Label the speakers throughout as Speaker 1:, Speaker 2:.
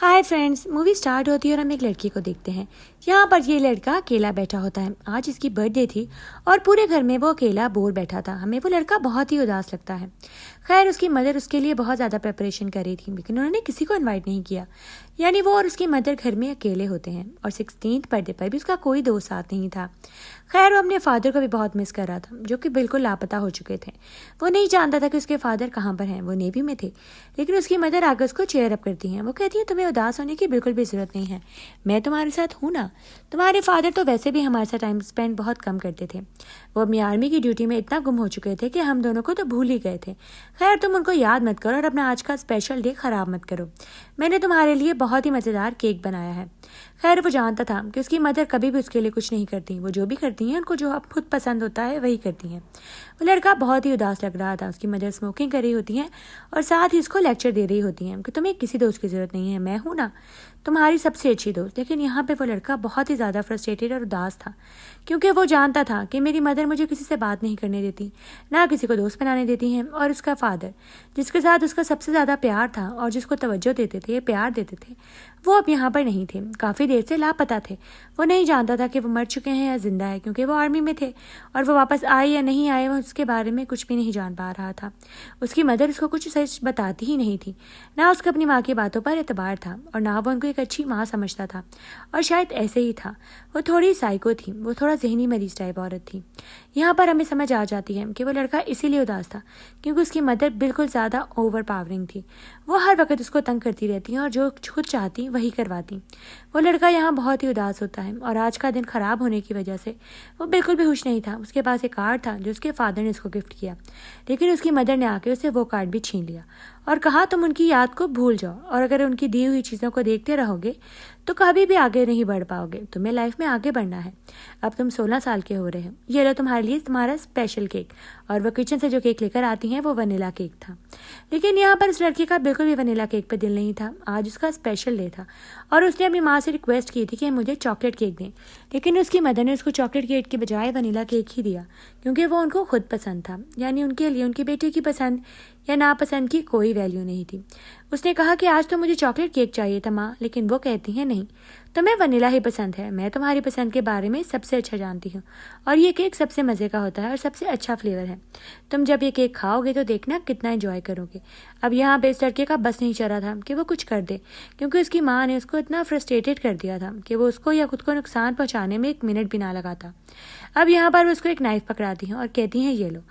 Speaker 1: Hi friends, movie start होती है और हम एक लड़की को देखते हैं। यहाँ पर ये लड़का अकेला बैठा होता है। आज इसकी बर्थडे थी और पूरे घर में वो अकेला बोर बैठा था। हमें वो लड़का बहुत ही उदास लगता है। खैर, उसकी मदर उसके लिए बहुत ज़्यादा प्रिपरेशन कर रही थी, लेकिन उन्होंने किसी को इनवाइट नहीं किया। यानी वो और उसकी मदर घर में अकेले होते हैं और 16th बर्थडे पर भी उसका कोई दोस्त साथ नहीं था। खैर, वो अपने फादर को भी बहुत मिस कर रहा था, जो कि बिल्कुल लापता हो चुके थे। वो नहीं जानता था कि उसके फादर कहाँ पर हैं। वो नेवी में थे, लेकिन उसकी मदर आकर उसको चेयर अप करती हैं। वो कहती है, तुम्हें उदास होने की बिल्कुल भी ज़रूरत नहीं है, मैं तुम्हारे साथ हूँ ना। तुम्हारे फादर तो वैसे भी हमारे साथ टाइम स्पेंड बहुत कम करते थे। वो अपनी आर्मी की ड्यूटी में इतना गुम हो चुके थे कि हम दोनों को तो भूल ही गए थे। खैर, तुम उनको याद मत करो और अपना आज का स्पेशल डे ख़राब मत करो। मैंने तुम्हारे लिए बहुत ही मज़ेदार केक बनाया है। खैर, वो जानता था कि उसकी मदर कभी भी उसके लिए कुछ नहीं करती। वो जो भी करती हैं, उनको जो अब खुद पसंद होता है वही करती हैं। वो लड़का बहुत ही उदास लग रहा था। उसकी मदर स्मोकिंग कर रही होती हैं और साथ ही उसको लेक्चर दे रही होती हैं कि तुम्हें किसी दोस्त की ज़रूरत नहीं है, मैं हूँ ना, तुम्हारी सबसे अच्छी दोस्त। लेकिन यहाँ पे वो लड़का बहुत ही ज़्यादा फ्रस्ट्रेटेड और उदास था, क्योंकि वो जानता था कि मेरी मदर मुझे किसी से बात नहीं करने देती, ना किसी को दोस्त बनाने देती हैं। और उसका फादर, जिसके साथ उसका सबसे ज़्यादा प्यार था और जिसको तवज्जो देते थे, प्यार देते थे, वो अब यहाँ पर नहीं थे। काफ़ी देर से लापता थे। वो नहीं जानता था कि वो मर चुके हैं या जिंदा है, क्योंकि वो आर्मी में थे और वो वापस आए या नहीं आए, वो उसके बारे में कुछ भी नहीं जान पा रहा था। उसकी मदर उसको कुछ सच बताती ही नहीं थी। ना उसको अपनी माँ की बातों पर एतबार था और ना वो उनको एक अच्छी माँ समझता था। और शायद ऐसे ही था। वो थोड़ी साइको थी, वो थोड़ा जहनी मरीज टाइप औरत थी। यहाँ पर हमें समझ आ जाती है कि वो लड़का इसीलिए उदास था क्योंकि उसकी मदर बिल्कुल ज़्यादा ओवर पावरिंग थी। वो हर वक्त उसको तंग करती रहती और जो खुद चाहती वही करवाती। वो लड़का यहाँ बहुत ही उदास होता है और आज का दिन ख़राब होने की वजह से वो बिल्कुल भी खुश नहीं था। उसके पास एक कार्ड था जो उसके फादर ने उसको गिफ्ट किया, लेकिन उसकी मदर ने आके उससे वो कार्ड भी छीन लिया और कहा, तुम उनकी याद को भूल जाओ और अगर उनकी दी हुई चीज़ों को देखते रहोगे तो कभी भी आगे नहीं बढ़ पाओगे। तुम्हें लाइफ में आगे बढ़ना है। अब तुम 16 साल के हो रहे हो, ये लो तुम्हारे लिए तुम्हारा स्पेशल केक। और वो किचन से जो केक लेकर आती हैं वो वनीला केक था। लेकिन यहाँ पर उस लड़की का बिल्कुल भी वनीला केक पर दिल नहीं था। आज उसका स्पेशल डे था और उसने अपनी माँ से रिक्वेस्ट की थी कि मुझे चॉकलेट केक दें, लेकिन उसकी मदर ने उसको चॉकलेट केक के बजाय वनीला केक ही दिया, क्योंकि वो उनको खुद पसंद था। यानी उनके लिए उनकी बेटी की पसंद या नापसंद की कोई वैल्यू नहीं थी। उसने कहा कि आज तो मुझे चॉकलेट केक चाहिए था माँ, लेकिन वो कहती हैं नहीं, तुम्हें वनीला ही पसंद है। मैं तुम्हारी पसंद के बारे में सबसे अच्छा जानती हूँ और ये केक सबसे मज़े का होता है और सबसे अच्छा फ्लेवर है। तुम जब ये केक खाओगे तो देखना कितना एंजॉय करोगे। अब यहाँ पे इस लड़के का बस नहीं चल रहा था कि वो कुछ कर दे, क्योंकि उसकी माँ ने उसको इतना फ्रस्ट्रेटेड कर दिया था कि वो उसको या खुद को नुकसान पहुँचाने में एक मिनट भी ना लगाता। अब यहाँ पर वो उसको एक नाइफ पकड़ाती हैं और कहती हैं, ये लो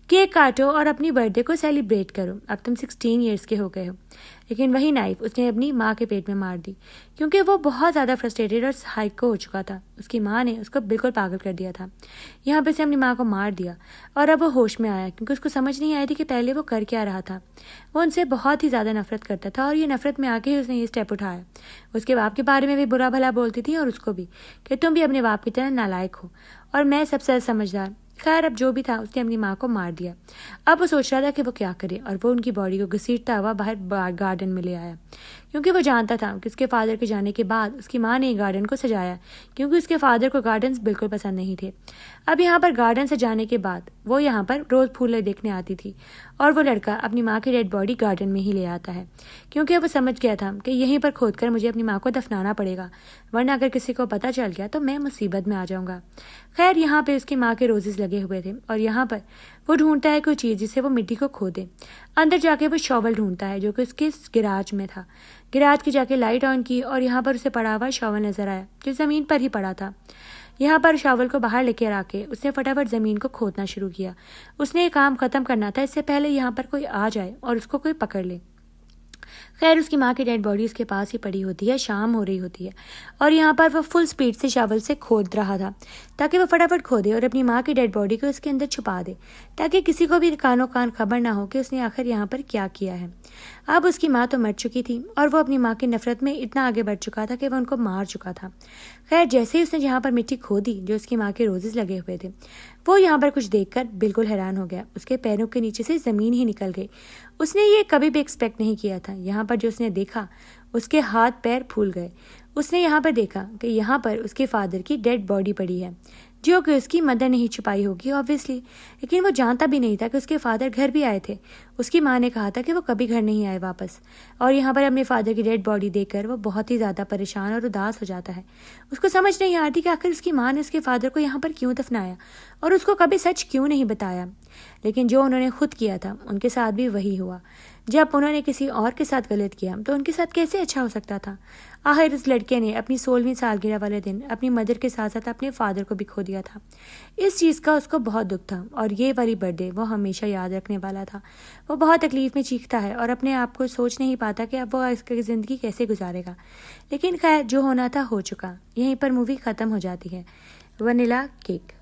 Speaker 1: केक काटो और अपनी बर्थडे को सेलिब्रेट करो। अब तुम 16 ईयर्स के हो गए हो। लेकिन वही नाइफ उसने अपनी माँ के पेट में मार दी, क्योंकि वो बहुत ज़्यादा फ्रस्ट्रेटेड और साइको हो चुका था। उसकी माँ ने उसको बिल्कुल पागल कर दिया था। यहाँ पे उसने अपनी माँ को मार दिया और अब वो होश में आया, क्योंकि उसको समझ नहीं आई थी कि पहले वो कर क्या रहा था। वो उनसे बहुत ही ज़्यादा नफरत करता था और ये नफरत में आके ही उसने ये स्टेप उठाया। उसके बाप के बारे में भी बुरा भला बोलती थी और उसको भी कि तुम भी अपने बाप की तरह नालायक हो और मैं सबसे समझदार। खैर, अब जो भी था, उसने अपनी माँ को मार दिया। अब वो सोच रहा था कि वो क्या करे और वो उनकी बॉडी को घसीटता हुआ बाहर गार्डन में ले आया, क्योंकि वो जानता था कि उसके फादर के जाने के बाद उसकी माँ ने गार्डन को सजाया, क्योंकि उसके फादर को गार्डन्स बिल्कुल पसंद नहीं थे। अब यहाँ पर गार्डन से जाने के बाद वो यहाँ पर रोज़ फूल देखने आती थी और वो लड़का अपनी माँ की डेड बॉडी गार्डन में ही ले आता है, क्योंकि वो समझ गया था कि यहीं पर खोद कर मुझे अपनी माँ को दफनाना पड़ेगा, वरना अगर किसी को पता चल गया तो मैं मुसीबत में आ जाऊँगा। खैर, यहाँ पे उसकी माँ के रोजेस लगे हुए थे और यहाँ पर वो ढूंढता है कोई चीज़ जिससे वो मिट्टी को खोदे। अंदर जाके वो शॉवल ढूंढता है जो कि उसके गिराज में था। गिराज की जाके लाइट ऑन की और यहाँ पर उसे पड़ा हुआ शॉवल नजर आया जो ज़मीन पर ही पड़ा था। यहाँ पर शॉवल को बाहर लेकर आके उसने फटाफट ज़मीन को खोदना शुरू किया। उसने ये काम ख़त्म करना था इससे पहले यहाँ पर कोई आ जाए और उसको कोई पकड़ ले। खैर, उसकी माँ की डेड बॉडी उसके पास ही पड़ी होती है। शाम हो रही होती है और यहाँ पर वो फुल स्पीड से शावल से खोद रहा था ताकि वो फटाफट खोदे और अपनी माँ की डेड बॉडी को उसके अंदर छुपा दे, ताकि किसी को भी कानो कान खबर ना हो कि उसने आखिर यहाँ पर क्या किया है। अब उसकी माँ तो मर चुकी थी और वो अपनी माँ की नफरत में इतना आगे बढ़ चुका था कि वह उनको मार चुका था। खैर, जैसे ही उसने यहाँ पर मिट्टी खोदी जो उसकी माँ के रोजेस लगे हुए थे, वो यहाँ पर कुछ देखकर बिल्कुल हैरान हो गया। उसके पैरों के नीचे से ज़मीन ही निकल गई। उसने ये कभी भी एक्सपेक्ट नहीं किया था। यहाँ पर जो उसने देखा, उसके हाथ पैर फूल गए। उसने यहाँ पर देखा कि यहाँ पर उसके फादर की डेड बॉडी पड़ी है, जो कि उसकी मदर ने ही छुपाई होगी ऑब्वियसली। लेकिन वो जानता भी नहीं था कि उसके फादर घर भी आए थे। उसकी माँ ने कहा था कि वो कभी घर नहीं आए वापस। और यहाँ पर अपने फादर की डेड बॉडी देखकर वो बहुत ही ज़्यादा परेशान और उदास हो जाता है। उसको समझ नहीं आती कि आखिर उसकी माँ ने उसके फादर को यहाँ पर क्यों दफनाया और उसको कभी सच क्यों नहीं बताया। लेकिन जो उन्होंने खुद किया था उनके साथ भी वही हुआ। जब उन्होंने किसी और के साथ गलत किया तो उनके साथ कैसे अच्छा हो सकता था। आखिर उस लड़के ने अपनी 16वीं सालगिरह वाले दिन अपनी मदर के साथ साथ अपने फादर को भी खो दिया था। इस चीज़ का उसको बहुत दुख था और ये वाली बर्थडे वो हमेशा याद रखने वाला था। वो बहुत तकलीफ में चीखता है और अपने आप को सोच नहीं पाता कि अब वो इसकी ज़िंदगी कैसे गुजारेगा। लेकिन खैर, जो होना था हो चुका। यहीं पर मूवी ख़त्म हो जाती है। Vanilla cake.